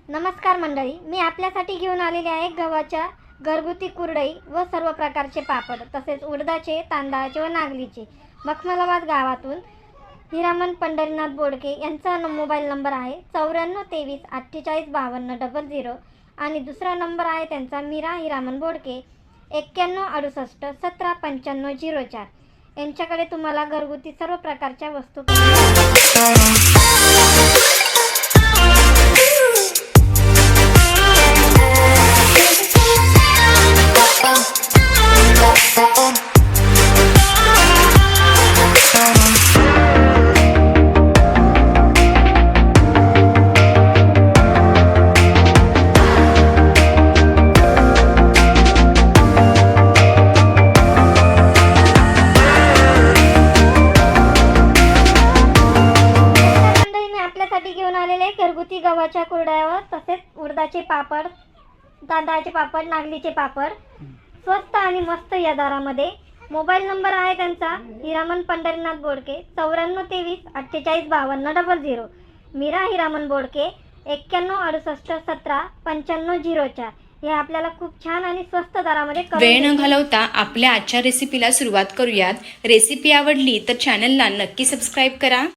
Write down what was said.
नमस्कार मंडळी, मी आपल्यासाठी घेऊन आलेले आहे गव्हाच्या घरगुती कुरडई व सर्व प्रकारचे पापड, तसेच उडदाचे, तांदळाचे व नागलीचे। मखमलाबाद गावातून हिरामन पंढरीनाथ बोडके यांचा मोबाईल नंबर आहे 9423485200 आणि दुसरा नंबर आहे त्यांचा मीरा हिरामन बोडके 9168179504। यांच्याकडे तुम्हाला घरगुती सर्व प्रकारच्या वस्तू घेऊन आलेले घरगुती गव्हाच्या कुरड्या तसेच उडदाचे पापड, तांदळाचे पापड, नागलीचे पापड स्वस्त आणि मस्त या दरामध्ये। मोबाईल नंबर आहे त्यांचा हिरामन पंढरीनाथ बोडके 9423485200, मीरा हिरामन बोडके 9168179504। हे आपल्याला खूप छान आणि स्वस्त दरामध्ये वेळ न घालवता आपल्या आजच्या रेसिपीला सुरुवात करूयात। रेसिपी आवडली तर चॅनलला नक्की सबस्क्राईब करा।